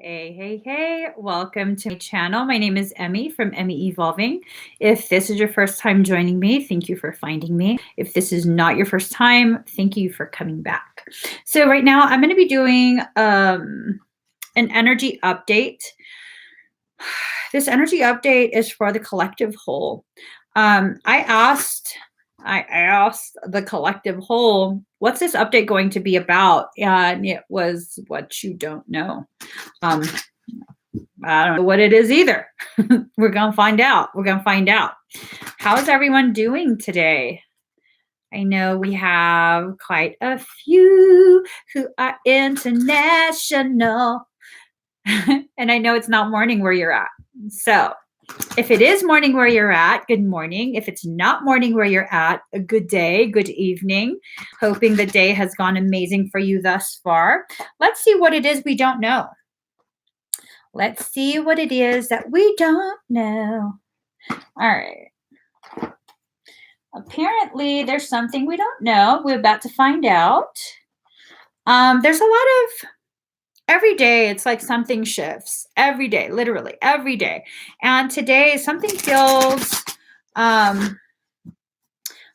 Hey, hey, hey, welcome to my channel. My name is Emmie from Emmie Evolving. If this is your first time joining me, thank you for finding me. If this is not your first time, thank you for coming back. So right now I'm going to be doing an energy update. This energy update is for the collective whole. I asked the collective whole, what's this update going to be about? And it was what you don't know. I don't know what it is either. We're going to find out. How's everyone doing today? I know we have quite a few who are international. And I know it's not morning where you're at. So if it is morning where you're at, good morning. If it's not morning where you're at, a good day, good evening. Hoping the day has gone amazing for you thus far. Let's see what it is we don't know. Let's see what it is that we don't know. All right. Apparently, there's something we don't know. We're about to find out. There's a lot of every day, it's like something shifts. Every day, literally every day. And today, something feels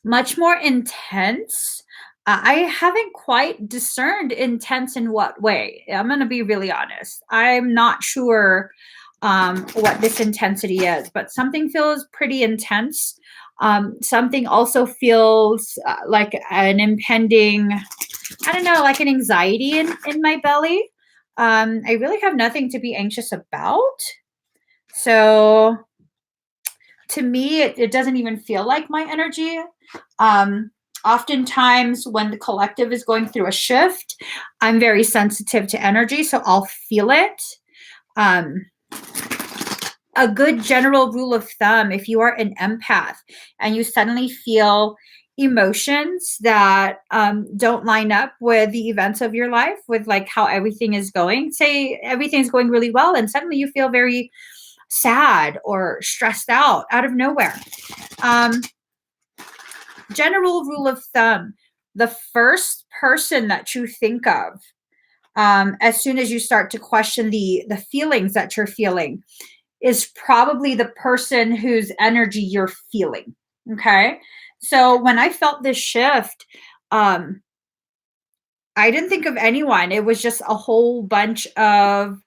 much more intense. I haven't quite discerned intense in what way. I'm going to be really honest. I'm not sure what this intensity is, but something feels pretty intense. Something also feels like an impending, I don't know, like an anxiety in my belly. I really have nothing to be anxious about. So to me, it doesn't even feel like my energy. Oftentimes when the collective is going through a shift, I'm very sensitive to energy, so I'll feel it. A good general rule of thumb, if you are an empath and you suddenly feel emotions that don't line up with the events of your life, with like how everything is going, say everything's going really well and suddenly you feel very sad or stressed out of nowhere. General rule of thumb, the first person that you think of as soon as you start to question the feelings that you're feeling is probably the person whose energy you're feeling. Okay. So when I felt this shift, I didn't think of anyone. It was just a whole bunch of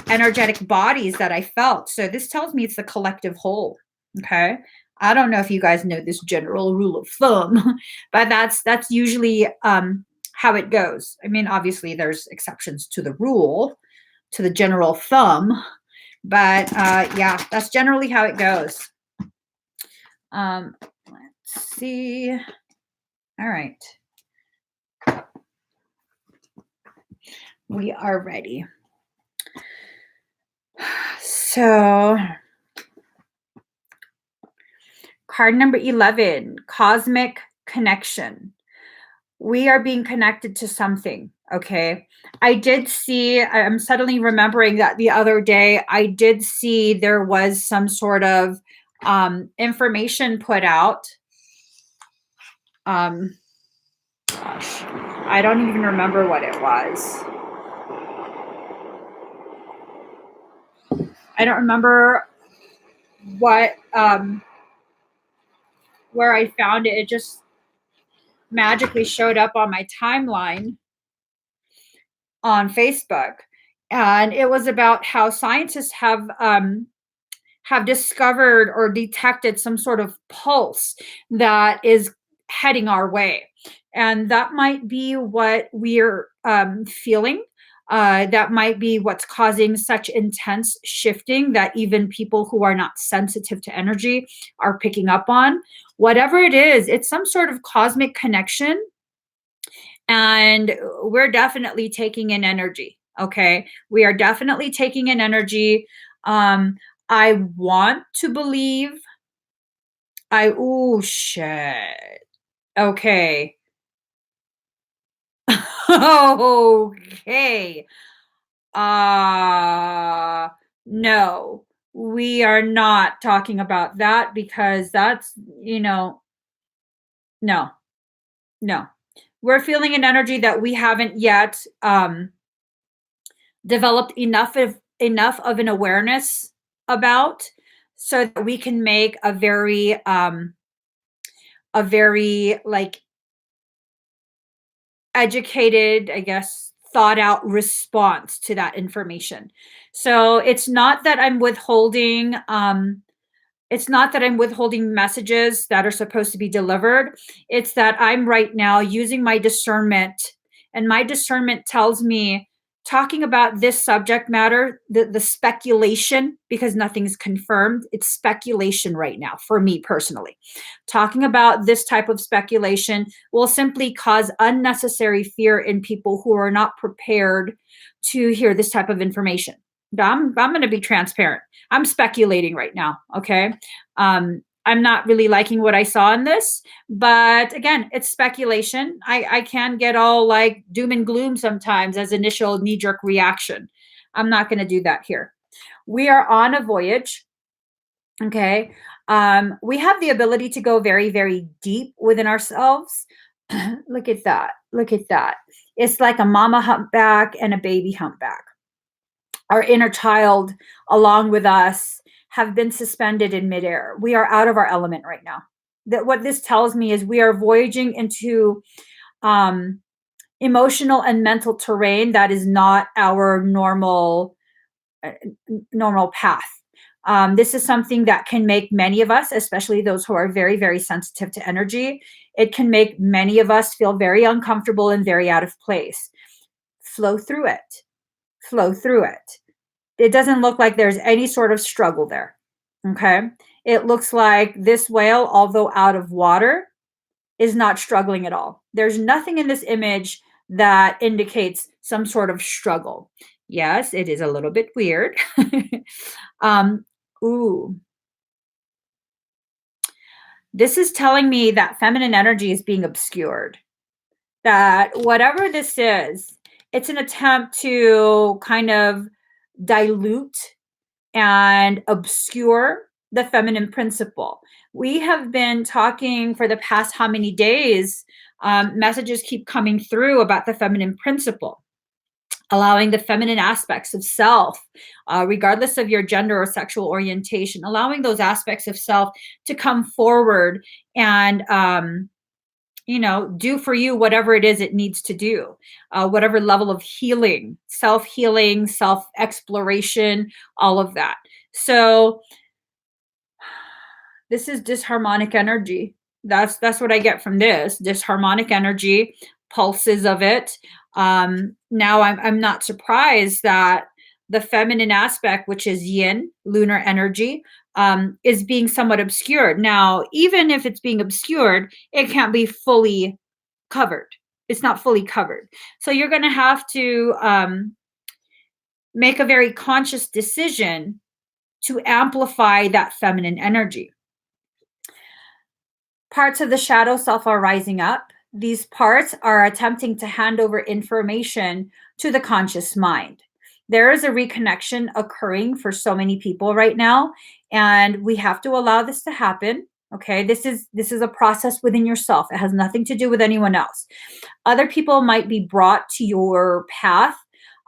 energetic bodies that I felt. So this tells me it's the collective whole. Okay. I don't know if you guys know this general rule of thumb, but that's usually how it goes. I mean, obviously there's exceptions to the rule, to the general thumb, but yeah, that's generally how it goes. Let's see. All right. We are ready. So card number 11, cosmic connection. We are being connected to something. Okay. I did see, I'm suddenly remembering that the other day, I did see there was some sort of information put out. Gosh, I don't even remember what it was. I don't remember what, where I found it. It just magically showed up on my timeline on Facebook. And it was about how scientists have discovered or detected some sort of pulse that is heading our way. And that might be what we're feeling. That might be what's causing such intense shifting that even people who are not sensitive to energy are picking up on. Whatever it is, it's some sort of cosmic connection. And we're definitely taking in energy. Okay. We are definitely taking in energy. I want to believe oh shit. Okay. Okay. No, we are not talking about that because that's, no. We're feeling an energy that we haven't yet developed enough of an awareness about, so that we can make a very like educated, I guess, thought out response to that information. So it's not that I'm withholding messages that are supposed to be delivered. It's that I'm right now using my discernment, and my discernment tells me, talking about this subject matter, the speculation, because nothing's confirmed, it's speculation right now for me personally. Talking about this type of speculation will simply cause unnecessary fear in people who are not prepared to hear this type of information. I'm going to be transparent. I'm speculating right now. Okay. I'm not really liking what I saw in this, but again, it's speculation. I can get all like doom and gloom sometimes as initial knee jerk reaction. I'm not going to do that here. We are on a voyage. Okay. We have the ability to go very, very deep within ourselves. Look at that. Look at that. It's like a mama humpback and a baby humpback. Our inner child, along with us, have been suspended in midair. We are out of our element right now. That what this tells me is we are voyaging into emotional and mental terrain that is not our normal path. This is something that can make many of us, especially those who are very, very sensitive to energy, it can make many of us feel very uncomfortable and very out of place. Flow through it. Flow through it. It doesn't look like there's any sort of struggle there. Okay. It looks like this whale, although out of water, is not struggling at all. There's nothing in this image that indicates some sort of struggle. Yes, it is a little bit weird. Ooh. This is telling me that feminine energy is being obscured. That whatever this is, it's an attempt to kind of dilute and obscure the feminine principle. We have been talking for the past how many days, messages keep coming through about the feminine principle, allowing the feminine aspects of self, regardless of your gender or sexual orientation, allowing those aspects of self to come forward and do for you whatever it is it needs to do, whatever level of healing, self-exploration, all of that. So this is disharmonic energy. That's what I get from this disharmonic energy, pulses of it. Now I'm not surprised that the feminine aspect, which is yin, lunar energy, is being somewhat obscured. Now, even if it's being obscured, it can't be fully covered. It's not fully covered. So you're going to have to make a very conscious decision to amplify that feminine energy. Parts of the shadow self are rising up. These parts are attempting to hand over information to the conscious mind. There is a reconnection occurring for so many people right now, and we have to allow this to happen. Okay, this is a process within yourself. It has nothing to do with anyone else. Other people might be brought to your path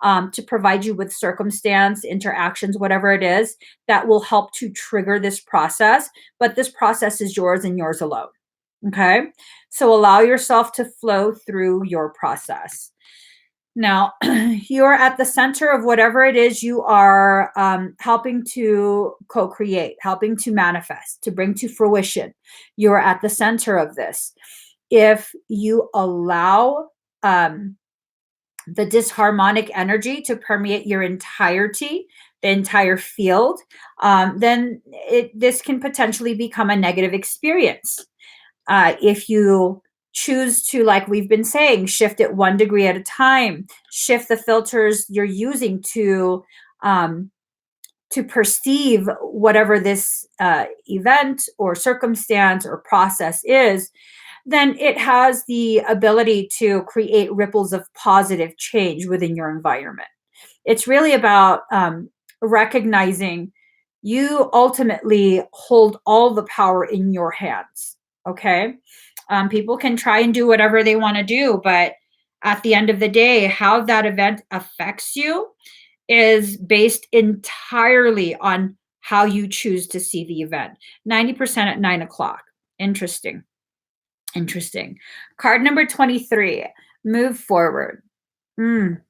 to provide you with circumstance, interactions, whatever it is, that will help to trigger this process. But this process is yours and yours alone. Okay. So allow yourself to flow through your process. Now, you're at the center of whatever it is you are helping to co-create, helping to manifest, to bring to fruition. You're at the center of this. If you allow the disharmonic energy to permeate your entirety, the entire field, then this can potentially become a negative experience. If you choose to, like we've been saying, shift it 1 degree at a time, shift the filters you're using to perceive whatever this event or circumstance or process is, then it has the ability to create ripples of positive change within your environment. It's really about recognizing you ultimately hold all the power in your hands. Okay. People can try and do whatever they want to do, but at the end of the day, how that event affects you is based entirely on how you choose to see the event. 90% at 9 o'clock. Interesting. Interesting. Card number 23, move forward. There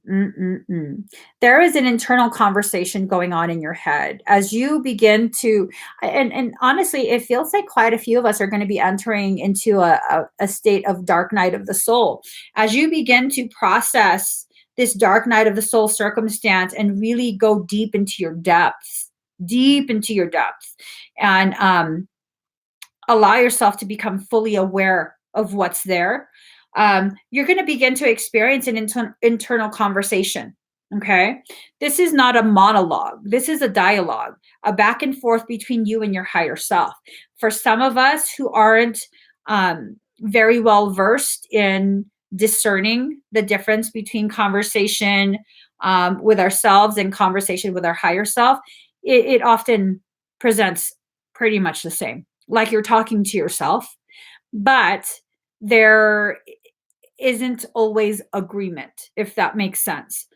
is an internal conversation going on in your head as you begin to, and honestly, it feels like quite a few of us are going to be entering into a state of dark night of the soul. As you begin to process this dark night of the soul circumstance and really go deep into your depths, and allow yourself to become fully aware of what's there, you're going to begin to experience an internal conversation. Okay. This is not a monologue. This is a dialogue, a back and forth between you and your higher self. For some of us who aren't very well versed in discerning the difference between conversation with ourselves and conversation with our higher self, it often presents pretty much the same, like you're talking to yourself, but there isn't always agreement, if that makes sense.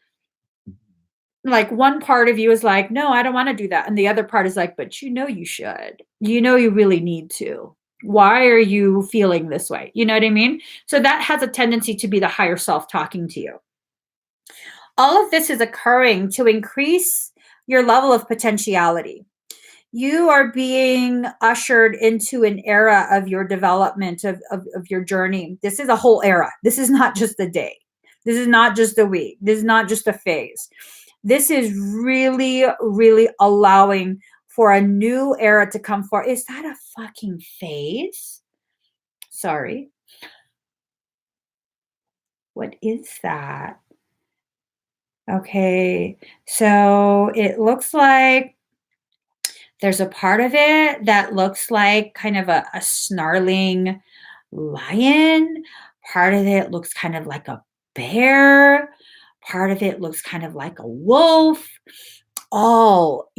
Like one part of you is like, no, I don't want to do that. And the other part is like, but you should. You really need to. Why are you feeling this way? You know what I mean? So that has a tendency to be the higher self talking to you. All of this is occurring to increase your level of potentiality. You are being ushered into an era of your development, of your journey. This is a whole era. This is not just a day. This is not just a week. This is not just a phase. This is really, really allowing for a new era to come forward. Is that a fucking phase? Sorry. What is that? Okay. So it looks like there's a part of it that looks like kind of a snarling lion. Part of it looks kind of like a bear. Part of it looks kind of like a wolf. All,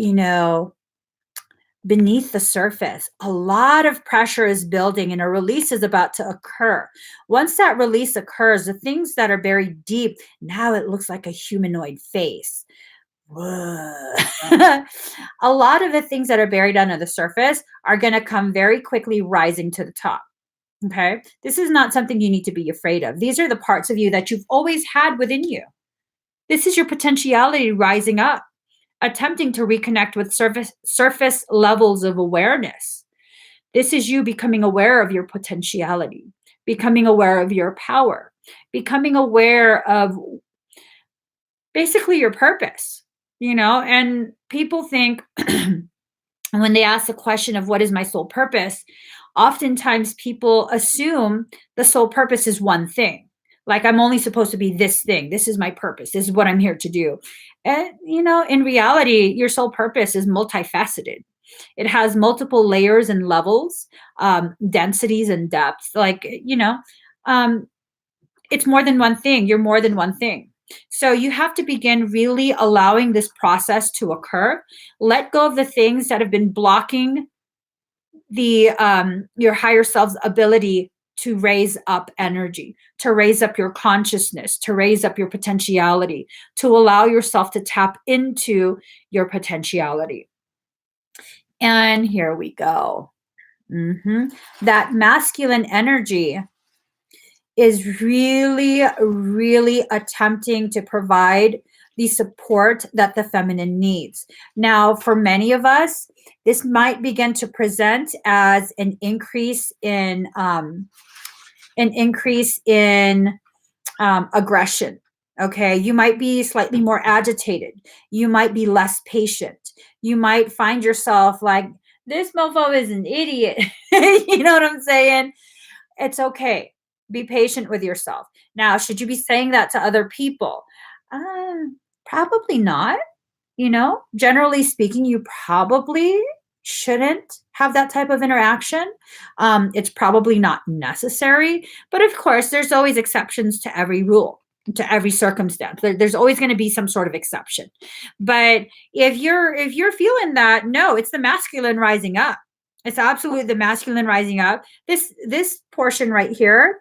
beneath the surface, a lot of pressure is building and a release is about to occur. Once that release occurs, the things that are buried deep, now it looks like a humanoid face. A lot of the things that are buried under the surface are going to come very quickly rising to the top. Okay. This is not something you need to be afraid of. These are the parts of you that you've always had within you. This is your potentiality rising up, attempting to reconnect with surface levels of awareness. This is you becoming aware of your potentiality, becoming aware of your power, becoming aware of basically your purpose, and people think when they ask the question of what is my soul purpose, oftentimes people assume the soul purpose is one thing. Like I'm only supposed to be this thing. This is my purpose. This is what I'm here to do. And, in reality, your soul purpose is multifaceted. It has multiple layers and levels, densities and depths. Like, it's more than one thing. You're more than one thing. So you have to begin really allowing this process to occur. Let go of the things that have been blocking the your higher self's ability to raise up energy, to raise up your consciousness, to raise up your potentiality, to allow yourself to tap into your potentiality. And here we go. That masculine energy is really, really attempting to provide the support that the feminine needs. Now, for many of us, this might begin to present as an increase in aggression. Okay, you might be slightly more agitated. You might be less patient. You might find yourself like, this mofo is an idiot. You know what I'm saying? It's okay. Be patient with yourself. Now, should you be saying that to other people? Probably not. Generally speaking, you probably shouldn't have that type of interaction. It's probably not necessary. But of course, there's always exceptions to every rule, to every circumstance. There's always going to be some sort of exception. But if you're feeling that, no, it's the masculine rising up. It's absolutely the masculine rising up. This portion right here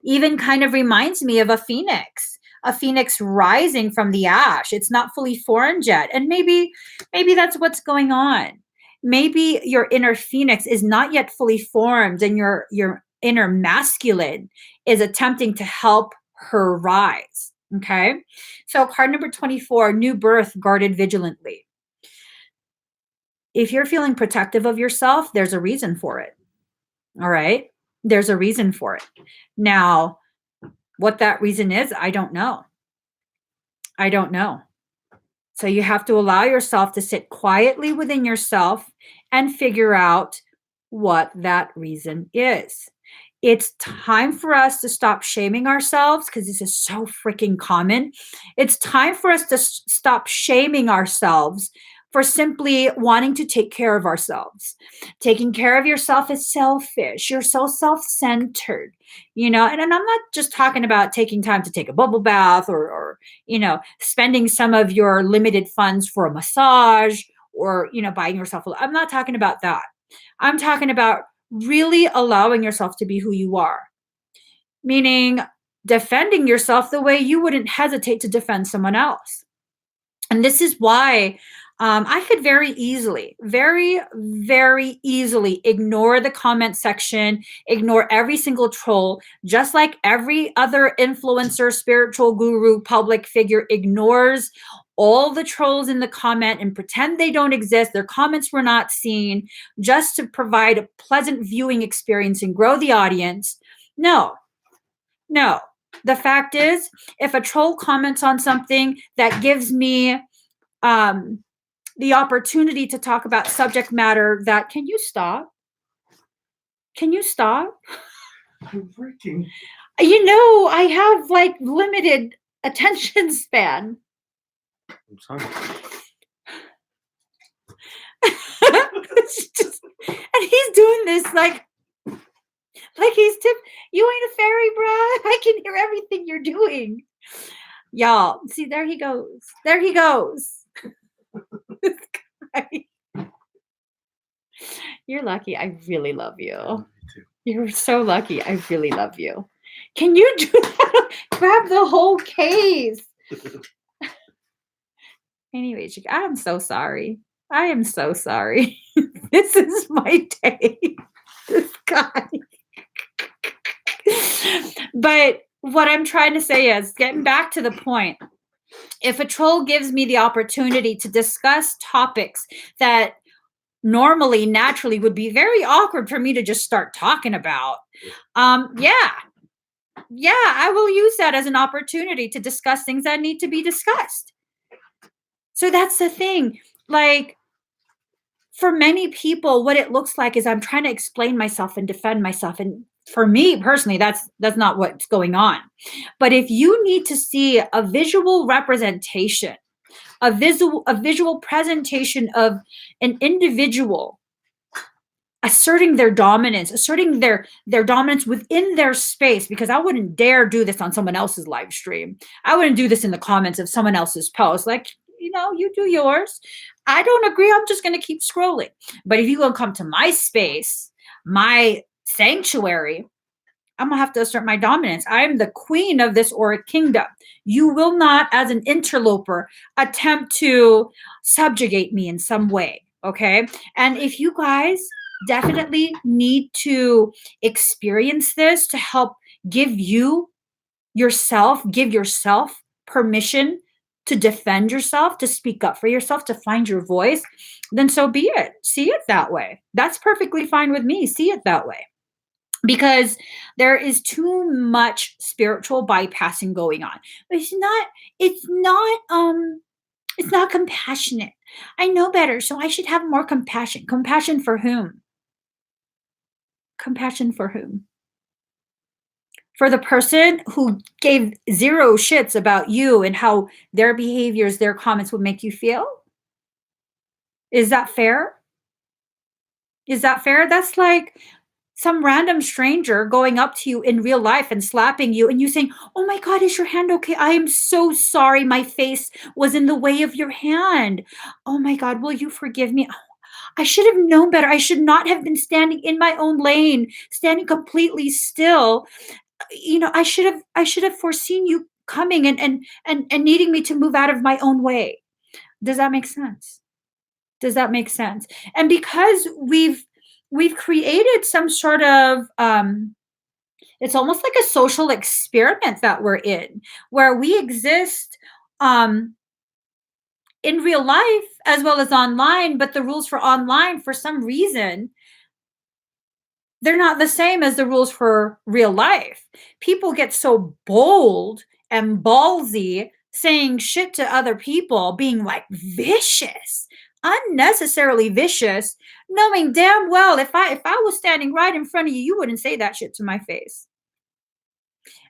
even kind of reminds me of a phoenix. a phoenix rising from the ash. It's not fully formed yet. And maybe that's what's going on. Maybe your inner phoenix is not yet fully formed, and your inner masculine is attempting to help her rise. Okay. So card number 24, new birth guarded vigilantly. If you're feeling protective of yourself, there's a reason for it. All right. There's a reason for it. Now, what that reason is, I don't know. I don't know. So you have to allow yourself to sit quietly within yourself and figure out what that reason is. It's time for us to stop shaming ourselves, because this is so freaking common. It's time for us to stop shaming ourselves for simply wanting to take care of ourselves. Taking care of yourself is selfish. You're so self-centered, and I'm not just talking about taking time to take a bubble bath or spending some of your limited funds for a massage or, buying yourself I'm not talking about that. I'm talking about really allowing yourself to be who you are, meaning defending yourself the way you wouldn't hesitate to defend someone else. And this is why I could very easily, very, very easily ignore the comment section, ignore every single troll, just like every other influencer, spiritual guru, public figure ignores all the trolls in the comment and pretend they don't exist. Their comments were not seen, just to provide a pleasant viewing experience and grow the audience. No. The fact is, if a troll comments on something that gives me the opportunity to talk about subject matter that, can you stop? Can you stop? You're working. I have like limited attention span. I'm sorry. And he's doing this like he's you ain't a fairy, bruh. I can hear everything you're doing. Y'all, see, there he goes. There he goes. This guy. You're lucky. I really love you. I love you too. You're so lucky. I really love you. Can you do that? Grab the whole case. Anyways, I'm so sorry. I am so sorry. This is my day. This guy. But what I'm trying to say is, getting back to the point, if a troll gives me the opportunity to discuss topics that normally, naturally would be very awkward for me to just start talking about, I will use that as an opportunity to discuss things that need to be discussed. So that's the thing. Like, for many people, what it looks like is I'm trying to explain myself and defend myself. And for me personally, that's not what's going on. But if you need to see a visual representation, a visual presentation of an individual asserting their dominance, within their space, because I wouldn't dare do this on someone else's live stream. I wouldn't do this in the comments of someone else's post. Like, you do yours. I don't agree. I'm just going to keep scrolling. But if you go come to my space, my sanctuary, I'm going to have to assert my dominance. I am the queen of this auric kingdom. You will not, as an interloper, attempt to subjugate me in some way. Okay. And if you guys definitely need to experience this to help give yourself permission to defend yourself, to speak up for yourself, to find your voice, then so be it. See it that way. That's perfectly fine with me. See it that way. Because there is too much spiritual bypassing going on. It's not compassionate. I know better, so I should have more compassion. Compassion for whom? Compassion for whom? For the person who gave zero shits about you and how their behaviors, their comments would make you feel? Is that fair? Is that fair? That's like some random stranger going up to you in real life and slapping you and you saying, "Oh my God, is your hand okay? I am so sorry. My face was in the way of your hand. Oh my God, will you forgive me? I should have known better. I should not have been standing in my own lane, standing completely still. I should have foreseen you coming and needing me to move out of my own way. Does that make sense? Does that make sense? And because we've created some sort of it's almost like a social experiment that we're in, where we exist um in real life as well as online, but the rules for online, for some reason, they're not the same as the rules for real life. People get so bold and ballsy saying shit to other people, being like vicious, unnecessarily vicious, knowing damn well if I was standing right in front of you, you wouldn't say that shit to my face.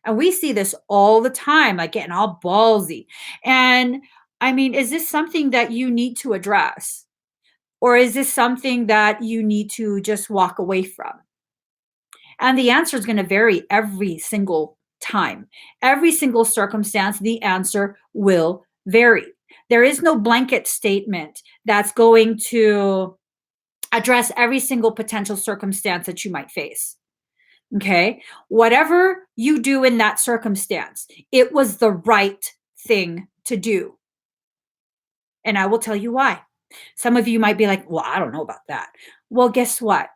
And we see this all the time, like getting all ballsy. And I mean, is this something that you need to address? Or is this something that you need to just walk away from? And the answer is going to vary every single time. Every single circumstance, the answer will vary. There is no blanket statement that's going to address every single potential circumstance that you might face. Okay. Whatever you do in that circumstance, it was the right thing to do. And I will tell you why. Some of you might be like, well, I don't know about that. Well, guess what?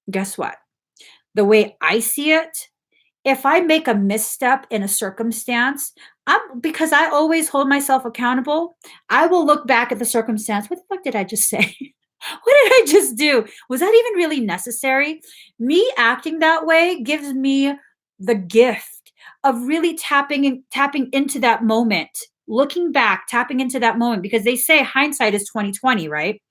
Guess what? The way I see it, if I make a misstep in a circumstance, because I always hold myself accountable, I will look back at the circumstance. What the fuck did I just say? What did I just do? Was that even really necessary? Me acting that way gives me the gift of really tapping into that moment, looking back, tapping into that moment, because they say hindsight is 2020, right?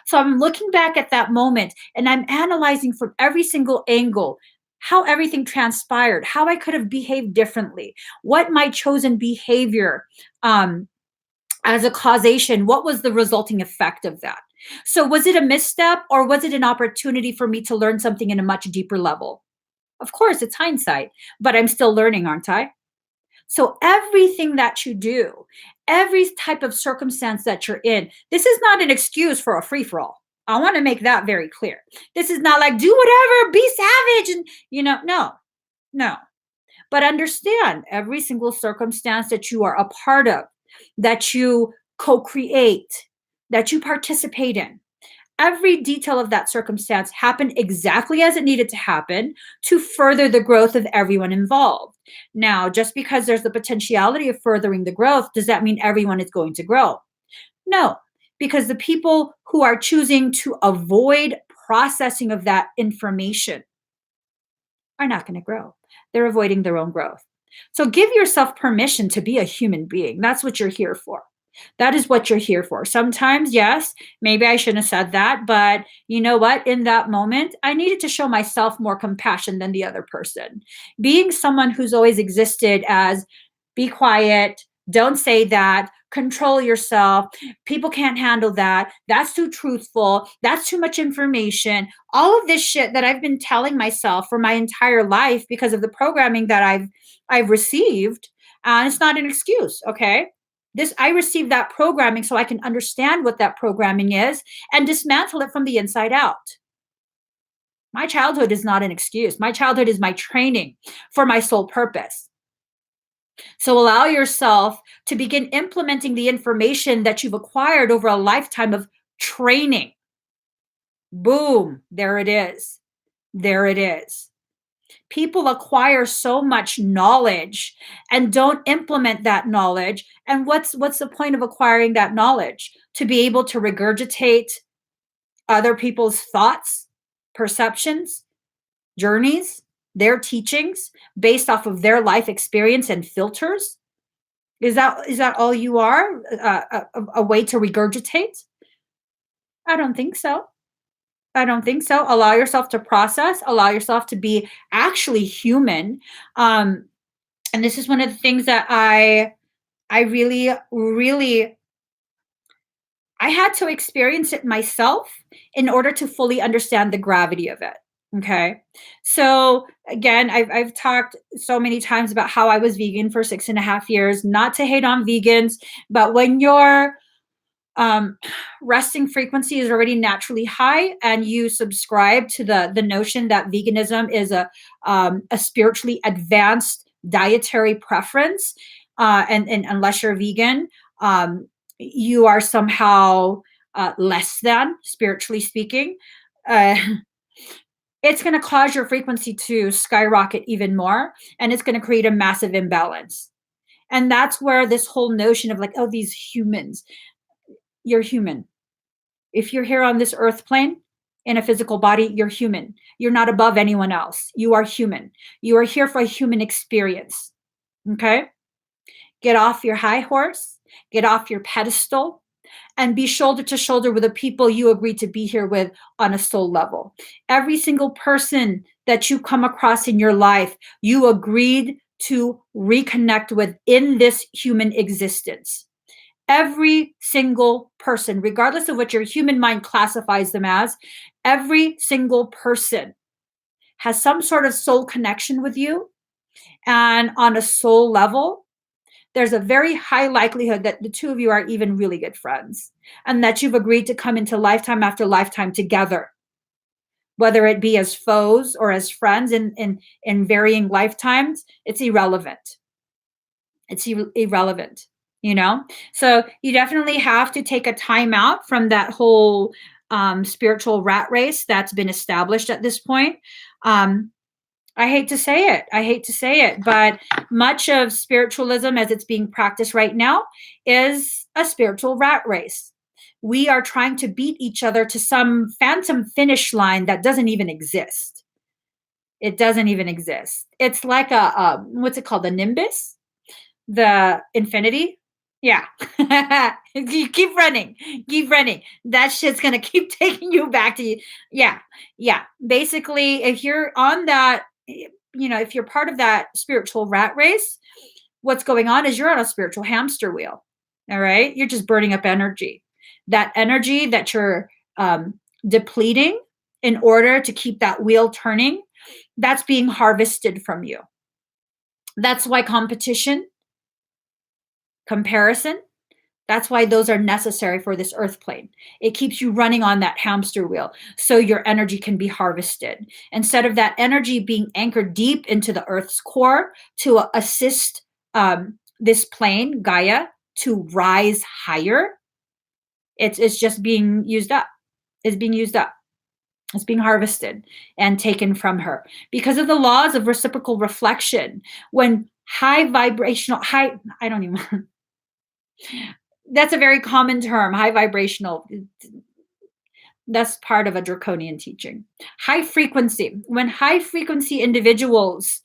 So I'm looking back at that moment and I'm analyzing from every single angle how everything transpired, how I could have behaved differently, what my chosen behavior as a causation, what was the resulting effect of that? So was it a misstep or was it an opportunity for me to learn something in a much deeper level? Of course, it's hindsight, but I'm still learning, aren't I? So everything that you do, every type of circumstance that you're in, this is not an excuse for a free for all. I want to make that very clear. This is not like do whatever, be savage, and no. But understand every single circumstance that you are a part of, that you co-create, that you participate in. Every detail of that circumstance happened exactly as it needed to happen to further the growth of everyone involved. Now, just because there's the potentiality of furthering the growth, does that mean everyone is going to grow? No, because the people who are choosing to avoid processing of that information are not going to grow. They're avoiding their own growth. So give yourself permission to be a human being. That's what you're here for. That is what you're here for. Sometimes, yes, maybe I shouldn't have said that, but you know what? In that moment, I needed to show myself more compassion than the other person. Being someone who's always existed as be quiet, don't say that, control yourself, people can't handle that, that's too truthful, that's too much information. All of this shit that I've been telling myself for my entire life because of the programming that I've received, and it's not an excuse, okay? This I received that programming so I can understand what that programming is and dismantle it from the inside out. My childhood is not an excuse. My childhood is my training for my sole purpose. So allow yourself to begin implementing the information that you've acquired over a lifetime of training. Boom, there it is. There it is. People acquire so much knowledge and don't implement that knowledge. And what's the point of acquiring that knowledge? To be able to regurgitate other people's thoughts, perceptions, journeys, their teachings based off of their life experience and filters? Is that all you are? A way to regurgitate? I don't think so. I don't think so. Allow yourself to process, allow yourself to be actually human. And this is one of the things that I really I had to experience it myself in order to fully understand the gravity of it. Okay. So again, I've talked so many times about how I was vegan for 6.5 years, not to hate on vegans, but when your um, resting frequency is already naturally high and you subscribe to the notion that veganism is a spiritually advanced dietary preference, and unless you're vegan, you are somehow less than, spiritually speaking. Uh, it's going to cause your frequency to skyrocket even more, and it's going to create a massive imbalance. And that's where this whole notion of like, oh, these humans, you're human. If you're here on this earth plane in a physical body, you're human. You're not above anyone else. You are human. You are here for a human experience. Okay? Get off your high horse, get off your pedestal, and be shoulder to shoulder with the people you agreed to be here with on a soul level. Every single person that you come across in your life, you agreed to reconnect with in this human existence. Every single person, regardless of what your human mind classifies them as, every single person has some sort of soul connection with you. And on a soul level, there's a very high likelihood that the two of you are even really good friends and that you've agreed to come into lifetime after lifetime together, whether it be as foes or as friends in varying lifetimes. It's irrelevant. It's irrelevant, you know? So you definitely have to take a time out from that whole spiritual rat race that's been established at this point. I hate to say it. I hate to say it, but much of spiritualism as it's being practiced right now is a spiritual rat race. We are trying to beat each other to some phantom finish line that doesn't even exist. It doesn't even exist. It's like a what's it called? The nimbus? The infinity? Yeah. You keep running. Keep running. That shit's going to keep taking you back to you. Yeah. Yeah. Basically, if you're on that, if you're part of that spiritual rat race, what's going on is you're on a spiritual hamster wheel. All right. You're just burning up energy. That energy that you're depleting in order to keep that wheel turning, that's being harvested from you. That's why competition, comparison, that's why those are necessary for this earth plane. It keeps you running on that hamster wheel so your energy can be harvested. Instead of that energy being anchored deep into the earth's core to assist this plane, Gaia, to rise higher, it's just being used up. It's being used up. It's being harvested and taken from her. Because of the laws of reciprocal reflection, when I don't even... That's a very common term, high vibrational. That's part of a draconian teaching. High frequency. When high frequency individuals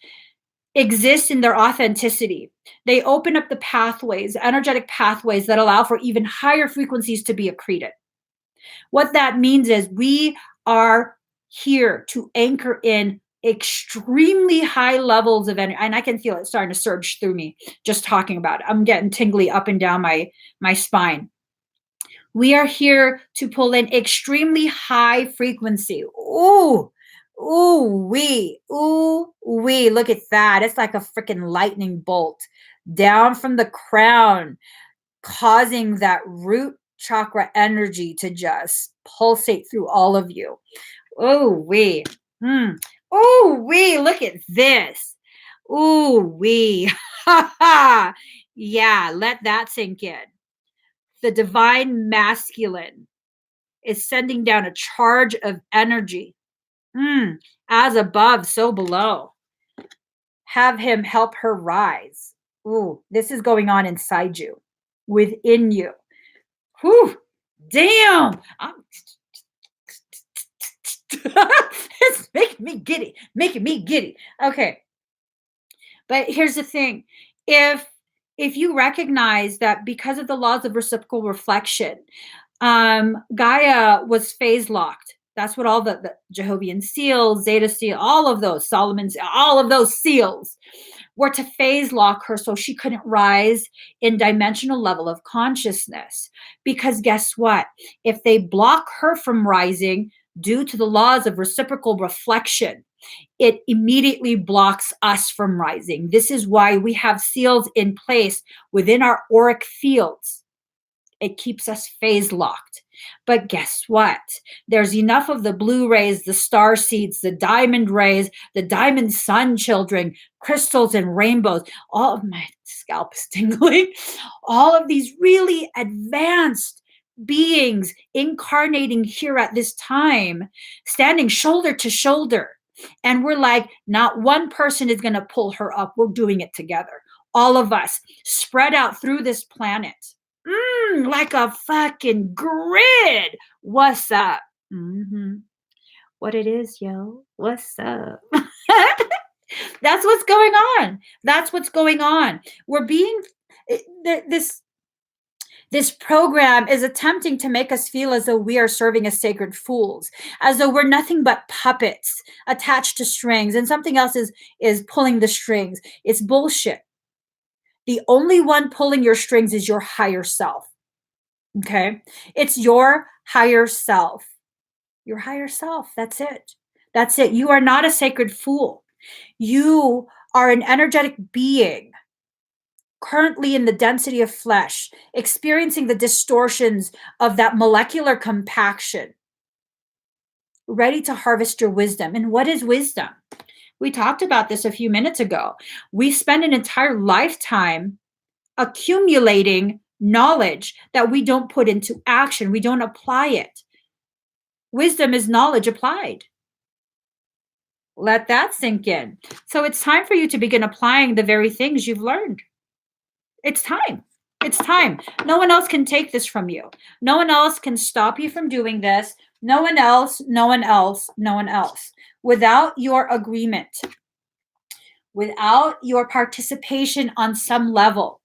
exist in their authenticity, they open up the pathways, energetic pathways that allow for even higher frequencies to be accreted. What that means is we are here to anchor in extremely high levels of energy, and I can feel it starting to surge through me just talking about it. I'm getting tingly up and down my spine. We are here to pull in extremely high frequency. Ooh, wee, look at that. It's like a freaking lightning bolt down from the crown, causing that root chakra energy to just pulsate through all of you. Oh, wee. Oh, wee, look at this. Oh, wee. Ha ha. Yeah, let that sink in. The divine masculine is sending down a charge of energy. As above, so below. Have him help her rise. Ooh, this is going on inside you, within you. Whew, damn. It's making me giddy. Okay. But here's the thing. If you recognize that because of the laws of reciprocal reflection, Gaia was phase locked. That's what all the Jehovian seals, Zeta seal, all of those, Solomon's, all of those seals were to phase lock her so she couldn't rise in dimensional level of consciousness. Because guess what? If they block her from rising due to the laws of reciprocal reflection, it immediately blocks us from rising. This is why we have seals in place within our auric fields. It keeps us phase locked. But guess what? There's enough of the blue rays, the star seeds, the diamond rays, the diamond sun children, crystals and rainbows. All of my scalp is tingling. All of these really advanced beings incarnating here at this time, standing shoulder to shoulder. And we're like, not one person is going to pull her up. We're doing it together. All of us spread out through this planet. Like a fucking grid. What's up? What it is, yo? What's up? That's what's going on. That's what's going on. We're being this program is attempting to make us feel as though we are serving as sacred fools, as though we're nothing but puppets attached to strings, and something else is pulling the strings. It's bullshit. The only one pulling your strings is your higher self. Okay? It's your higher self. Your higher self. That's it. That's it. You are not a sacred fool. You are an energetic being currently in the density of flesh, experiencing the distortions of that molecular compaction, ready to harvest your wisdom. And what is wisdom? We talked about this a few minutes ago. We spend an entire lifetime accumulating knowledge that we don't put into action. We don't apply it. Wisdom is knowledge applied. Let that sink in. So it's time for you to begin applying the very things you've learned. It's time. It's time. No one else can take this from you. No one else can stop you from doing this. No one else, no one else, no one else. Without your agreement, without your participation on some level,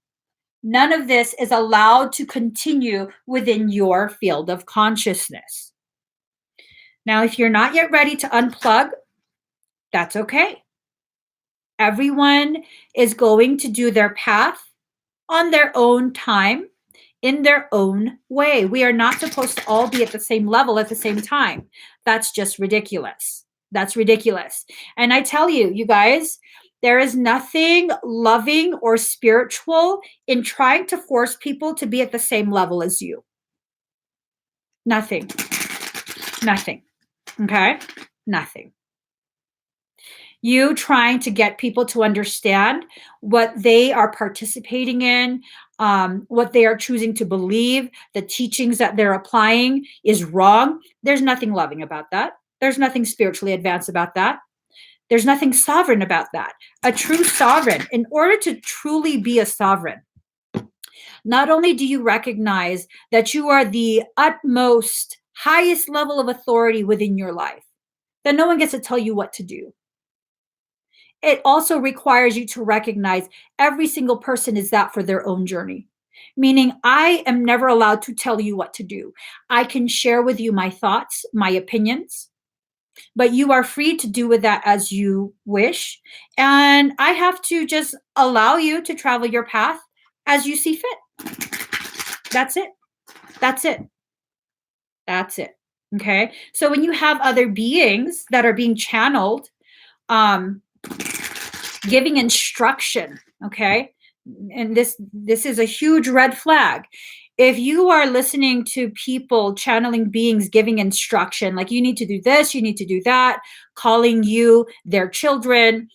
none of this is allowed to continue within your field of consciousness. Now, if you're not yet ready to unplug, that's okay. Everyone is going to do their path on their own time, in their own way. We are not supposed to all be at the same level at the same time. That's just ridiculous. That's ridiculous. And I tell you, you guys, there is nothing loving or spiritual in trying to force people to be at the same level as you. Nothing. Nothing. Okay? Nothing. You trying to get people to understand what they are participating in, what they are choosing to believe, the teachings that they're applying is wrong. There's nothing loving about that. There's nothing spiritually advanced about that. There's nothing sovereign about that. A true sovereign, in order to truly be a sovereign, not only do you recognize that you are the utmost, highest level of authority within your life, that no one gets to tell you what to do. It also requires you to recognize every single person is that for their own journey. Meaning, I am never allowed to tell you what to do. I can share with you my thoughts, my opinions, but you are free to do with that as you wish. And I have to just allow you to travel your path as you see fit. That's it. That's it. That's it. Okay. So when you have other beings that are being channeled, giving instruction, okay? And this is a huge red flag. If you are listening to people channeling beings giving instruction, like you need to do this, you need to do that, calling you their children,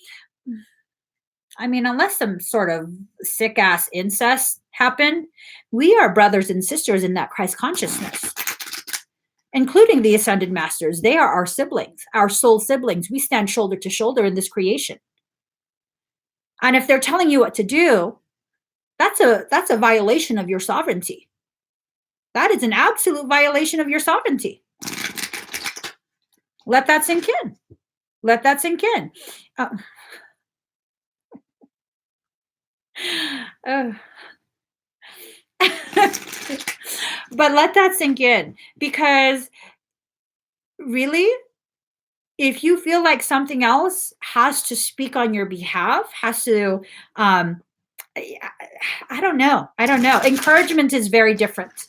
I mean, unless some sort of sick ass incest happened, we are brothers and sisters in that Christ consciousness, including the ascended masters. They are our siblings, our soul siblings. We stand shoulder to shoulder in this creation. And if they're telling you what to do, that's a violation of your sovereignty. That is an absolute violation of your sovereignty. Let that sink in. Let that sink in. But let that sink in, because really, if you feel like something else has to speak on your behalf, has to, I don't know. I don't know. Encouragement is very different.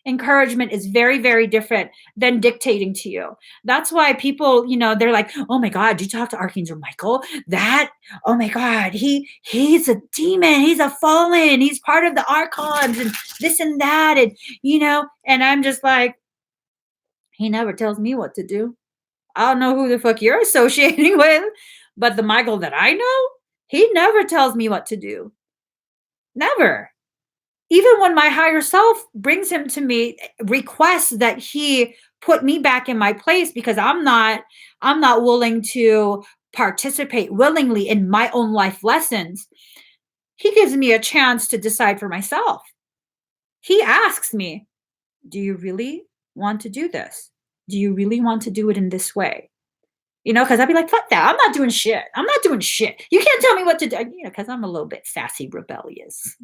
Encouragement is very, very different than dictating to you. That's why people, they're like, oh my God, did you talk to Archangel Michael? Oh my God, he's a demon. He's a fallen. He's part of the archons and this and that. And, and I'm just like, He never tells me what to do. I don't know who the fuck you're associating with, but the Michael that I know, he never tells me what to do. Never. Even when my higher self brings him to me, requests that he put me back in my place because I'm not willing to participate willingly in my own life lessons. He gives me a chance to decide for myself. He asks me, "Do you really want to do this? Do you really want to do it in this way?" Because I'd be like, fuck that. I'm not doing shit. I'm not doing shit. You can't tell me what to do. Because I'm a little bit sassy, rebellious.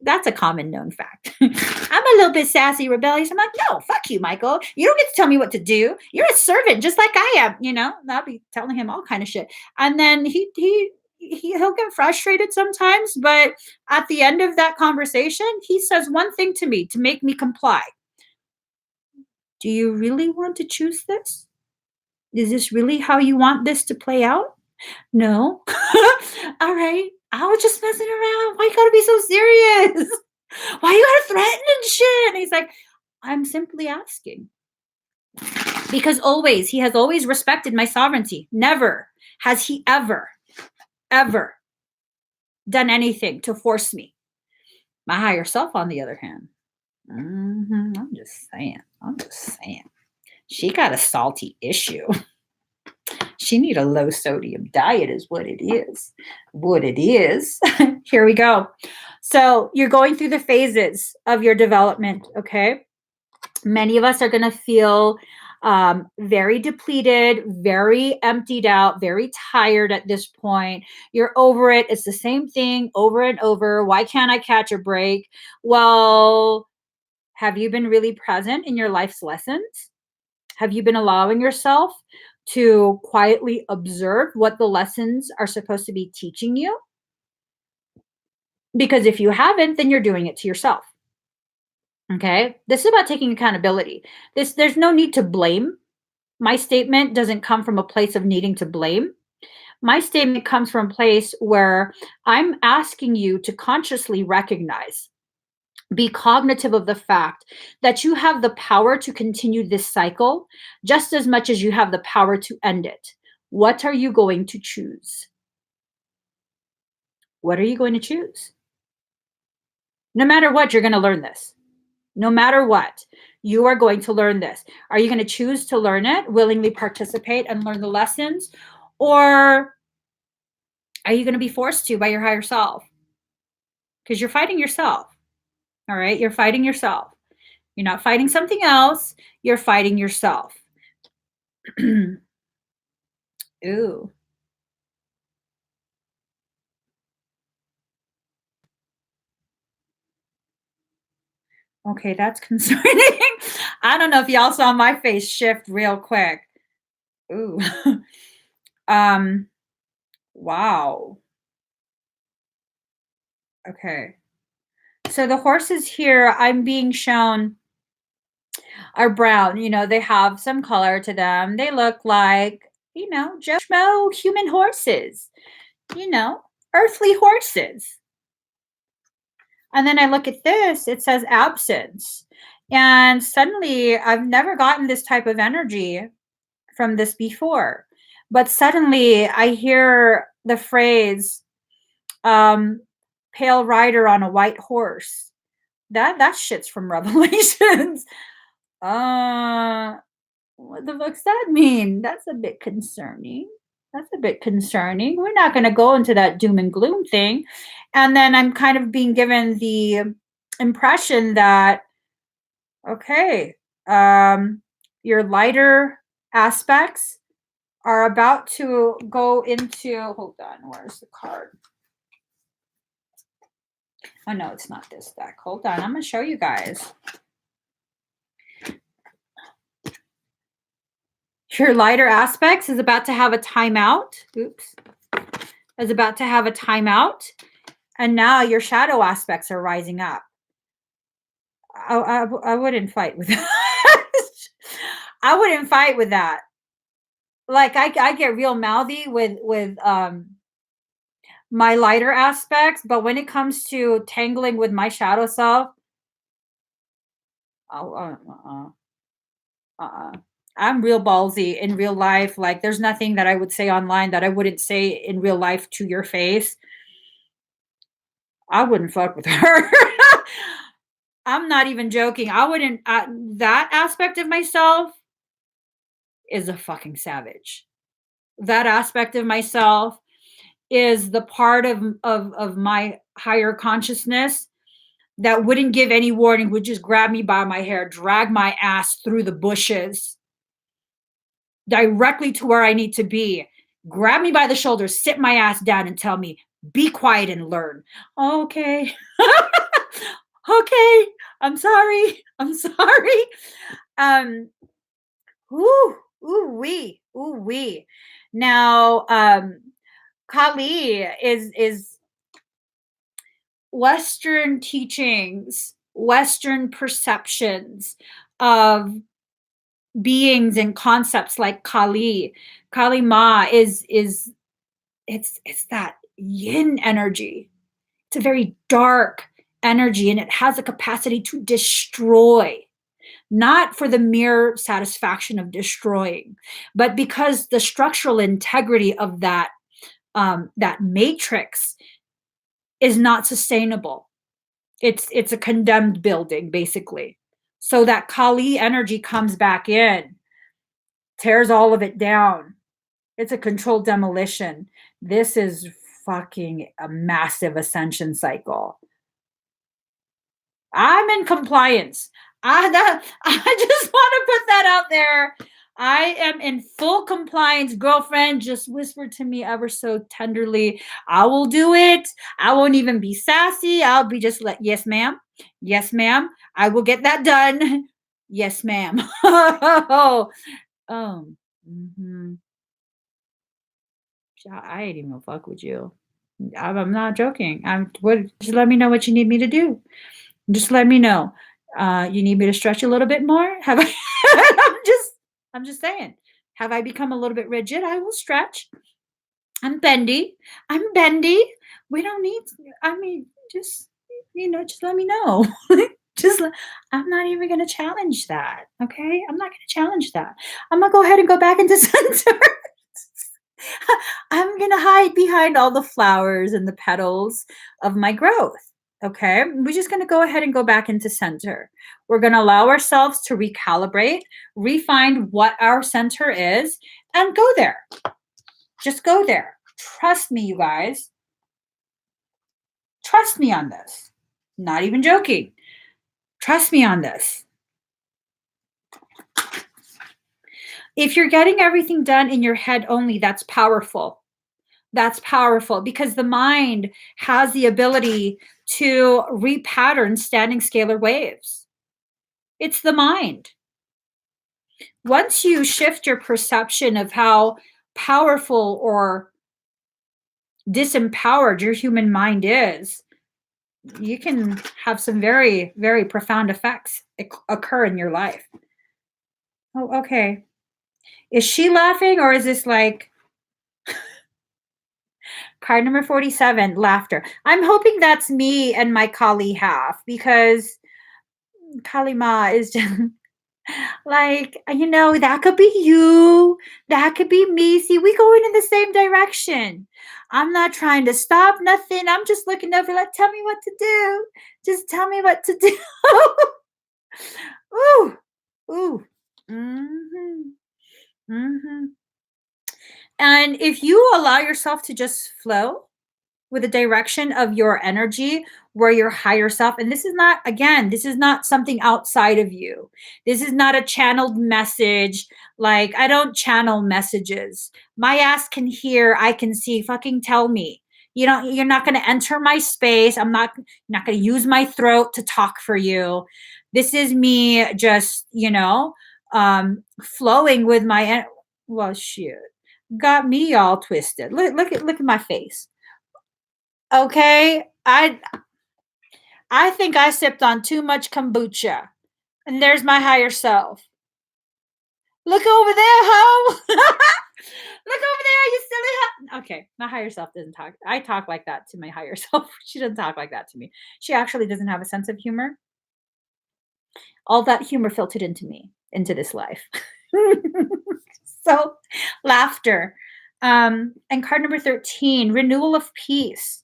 That's a common known fact. I'm a little bit sassy, rebellious. I'm like, no, fuck you, Michael. You don't get to tell me what to do. You're a servant, just like I am. And I'll be telling him all kind of shit. And then he'll get frustrated sometimes, but at the end of that conversation, he says one thing to me to make me comply. Do you really want to choose this? Is this really how you want this to play out? No. All right. I was just messing around. Why you gotta be so serious? Why you gotta threaten and shit? And he's like, I'm simply asking. Because he has always respected my sovereignty. Never has he ever done anything to force me. My higher self, on the other hand. I'm just saying. She got a salty issue. She need a low sodium diet is what it is. Here we go. So you're going through the phases of your development, okay? Many of us are going to feel very depleted, very emptied out, very tired at this point. You're over it. It's the same thing over and over. Why can't I catch a break? Well, have you been really present in your life's lessons? Have you been allowing yourself to quietly observe what the lessons are supposed to be teaching you? Because if you haven't, then you're doing it to yourself. Okay? This is about taking accountability. There's no need to blame. My statement doesn't come from a place of needing to blame. My statement comes from a place where I'm asking you to consciously recognize, be cognitive of the fact that you have the power to continue this cycle just as much as you have the power to end it. What are you going to choose? What are you going to choose? No matter what, you're going to learn this. No matter what, you are going to learn this. Are you going to choose to learn it, willingly participate and learn the lessons? Or are you going to be forced to by your higher self? Because you're fighting yourself. All right? You're fighting yourself. You're not fighting something else. You're fighting yourself. Ooh. Okay, that's concerning. I don't know if y'all saw my face shift real quick. Ooh. Wow. Okay. So the horses here I'm being shown are brown. They have some color to them. They look like, Joe Schmo human horses, earthly horses. And then I look at this, it says absence. And suddenly I've never gotten this type of energy from this before. But suddenly I hear the phrase, pale rider on a white horse. That shit's from Revelations. What the fuck's that mean? That's a bit concerning. We're not going to go into that doom and gloom thing. And then I'm kind of being given the impression that, okay, your lighter aspects are about to go into, hold on, where's the card? Oh, no, it's not this deck. Hold on, I'm going to show you guys. Your lighter aspects is about to have a timeout. Oops. Is about to have a timeout. And now your shadow aspects are rising up. I wouldn't fight with that. I wouldn't fight with that. Like I get real mouthy with my lighter aspects, but when it comes to tangling with my shadow self, I'm real ballsy in real life. Like, there's nothing that I would say online that I wouldn't say in real life to your face. I wouldn't fuck with her. I'm not even joking. I wouldn't. That aspect of myself is a fucking savage. That aspect of myself is the part of my higher consciousness that wouldn't give any warning, would just grab me by my hair, drag my ass through the bushes directly to where I need to be, grab me by the shoulders, sit my ass down, and tell me, be quiet and learn. Okay. Okay. I'm sorry. I'm sorry. Um, ooh, ooh wee. Now, Kali is Western teachings, Western perceptions of beings and concepts like Kali. Kali Ma is it's that yin energy. It's a very dark energy, and it has a capacity to destroy, not for the mere satisfaction of destroying, but because the structural integrity of that matrix is not sustainable. It's a condemned building, basically. So that Kali energy comes back in, tears all of it down. It's a controlled demolition. This is fucking a massive ascension cycle. I'm in compliance. I just want to put that out there. I am in full compliance. Girlfriend just whispered to me ever so tenderly, I will do it. I won't even be sassy. I'll be just like, yes, ma'am. Yes, ma'am. I will get that done. Yes, ma'am. Oh, mm-hmm. I ain't even gonna fuck with you. I'm not joking. Just let me know what you need me to do. Just let me know. You need me to stretch a little bit more? Have I I'm just saying. Have I become a little bit rigid? I will stretch. I'm bendy. I'm bendy. We don't need, I mean, just just let me know. just I'm not even gonna challenge that. Okay? I'm not gonna challenge that. I'm gonna go ahead and go back into center. I'm gonna hide behind all the flowers and the petals of my growth. Okay, we're just gonna go ahead and go back into center. We're gonna allow ourselves to recalibrate, refine what our center is, and go there. Just go there. Trust me, you guys. Trust me on this. Not even joking. Trust me on this. If you're getting everything done in your head only, that's powerful. That's powerful because the mind has the ability to repattern standing scalar waves. It's the mind. Once you shift your perception of how powerful or disempowered your human mind is, you can have some very, very profound effects occur in your life. Oh, okay. Is she laughing or is this like card number 47, laughter? I'm hoping that's me and my Kali half because Kali Ma is just like, that could be you. That could be me. See, we going in the same direction. I'm not trying to stop nothing. I'm just looking over, like, tell me what to do. Just tell me what to do. Ooh, ooh. Mm-hmm. Mm-hmm. And if you allow yourself to just flow with the direction of your energy, where your higher self, and this is not, again, this is not something outside of you. This is not a channeled message. Like, I don't channel messages. My ass can hear, I can see. Fucking tell me. You're not going to enter my space. I'm not going to use my throat to talk for you. This is me just, flowing with my, well, shit. Got me all twisted. Look at my face. Okay, I think I sipped on too much kombucha. And there's my higher self. Look over there, ho! Look over there, you silly ho! Okay, my higher self doesn't talk. I talk like that to my higher self. She doesn't talk like that to me. She actually doesn't have a sense of humor. All that humor filtered into me. into this life. So, laughter. And card number 13, renewal of peace.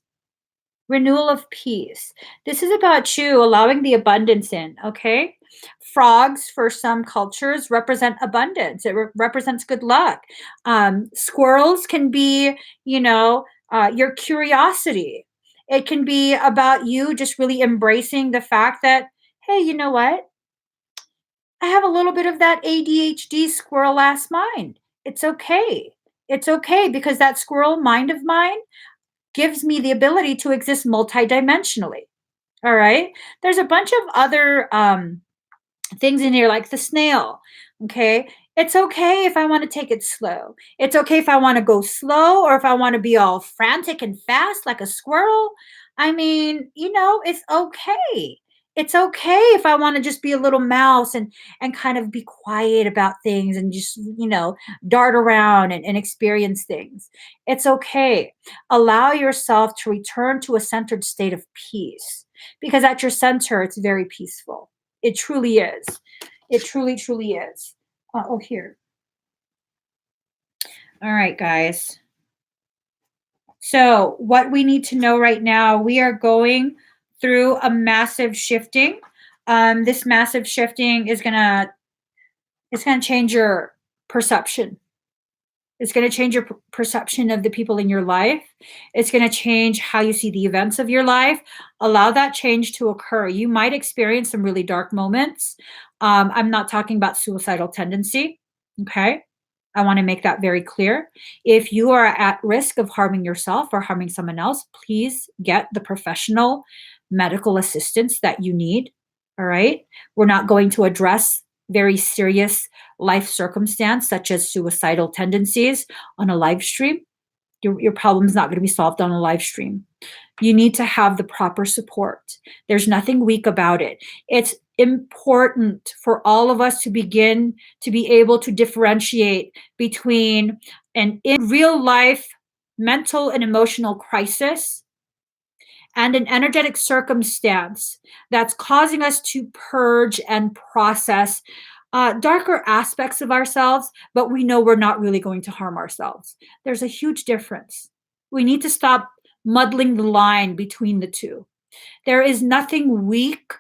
Renewal of peace. This is about you allowing the abundance in, okay? Frogs, for some cultures, represent abundance. It represents good luck. Squirrels can be, your curiosity. It can be about you just really embracing the fact that, hey, you know what? I have a little bit of that ADHD squirrel ass mind. It's okay. It's okay because that squirrel mind of mine gives me the ability to exist multidimensionally. All right. There's a bunch of other things in here, like the snail. Okay. It's okay if I want to take it slow. It's okay if I want to go slow or if I want to be all frantic and fast like a squirrel. I mean, it's okay. It's okay if I want to just be a little mouse and kind of be quiet about things and just, dart around and experience things. It's okay. Allow yourself to return to a centered state of peace because at your center, it's very peaceful. It truly is. It truly, truly is. Here. All right, guys. So what we need to know right now, we are going through a massive shifting. This massive shifting is it's gonna change your perception. It's going to change your perception of the people in your life. It's going to change how you see the events of your life. Allow that change to occur. You might experience some really dark moments. I'm not talking about suicidal tendency. Okay. I want to make that very clear. If you are at risk of harming yourself or harming someone else, please get the professional medical assistance that you need. All right. We're not going to address very serious life circumstance, such as suicidal tendencies, on a live stream. Your problem is not going to be solved on a live stream. You need to have the proper support. There's nothing weak about it. It's important for all of us to begin to be able to differentiate between an in real life mental and emotional crisis and an energetic circumstance that's causing us to purge and process darker aspects of ourselves, but we know we're not really going to harm ourselves. There's a huge difference. We need to stop muddling the line between the two. There is nothing weak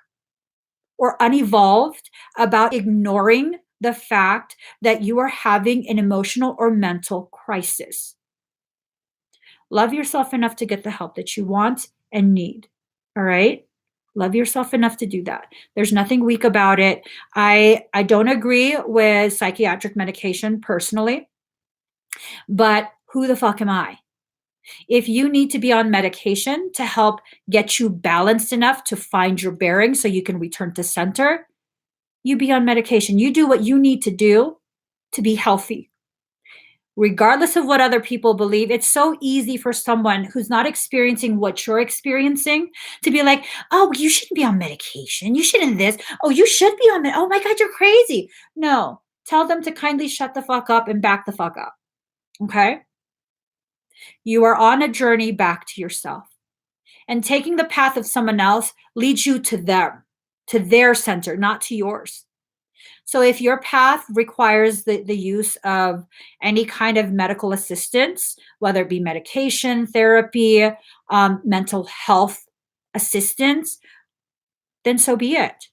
or unevolved about ignoring the fact that you are having an emotional or mental crisis. Love yourself enough to get the help that you want and need. All right? Love yourself enough to do that. There's nothing weak about it. I don't agree with psychiatric medication personally, but who the fuck am I? If you need to be on medication to help get you balanced enough to find your bearings so you can return to center, you be on medication. You do what you need to do to be healthy. Regardless of what other people believe, it's so easy for someone who's not experiencing what you're experiencing to be like, oh, you shouldn't be on medication. You shouldn't this. Oh, you should be on oh my God, you're crazy. No, tell them to kindly shut the fuck up and back the fuck up. Okay? You are on a journey back to yourself. And taking the path of someone else leads you to them, to their center, not to yours. So if your path requires the use of any kind of medical assistance, whether it be medication, therapy, mental health assistance, then so be it.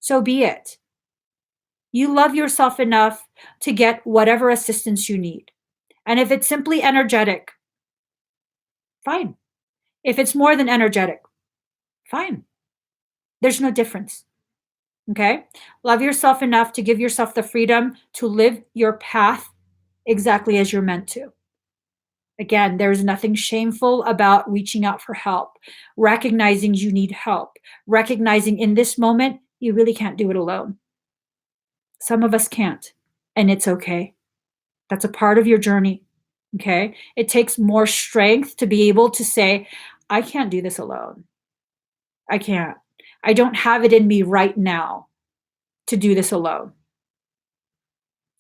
So be it. You love yourself enough to get whatever assistance you need. And if it's simply energetic, fine. If it's more than energetic, fine. There's no difference. Okay? Love yourself enough to give yourself the freedom to live your path exactly as you're meant to. Again, there's nothing shameful about reaching out for help, recognizing you need help, recognizing in this moment, you really can't do it alone. Some of us can't, and it's okay. That's a part of your journey. Okay? It takes more strength to be able to say, I can't do this alone. I can't. I don't have it in me right now to do this alone.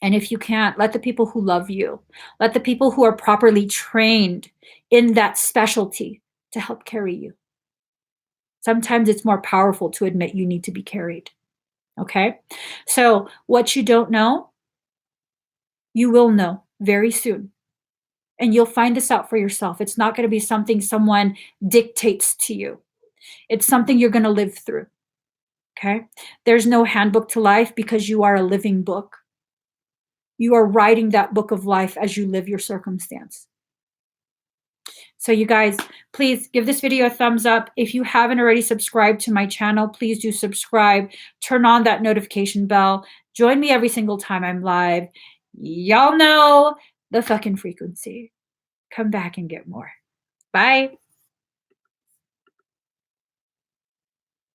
And if you can't, let the people who love you, let the people who are properly trained in that specialty to help carry you. Sometimes it's more powerful to admit you need to be carried. Okay? So, what you don't know, you will know very soon. And you'll find this out for yourself. It's not going to be something someone dictates to you, it's something you're going to live through. Okay? There's no handbook to life because you are a living book. You are writing that book of life as you live your circumstance. So you guys, please give this video a thumbs up. If you haven't already subscribed to my channel, please do subscribe. Turn on that notification bell. Join me every single time I'm live. Y'all know the fucking frequency. Come back and get more. Bye.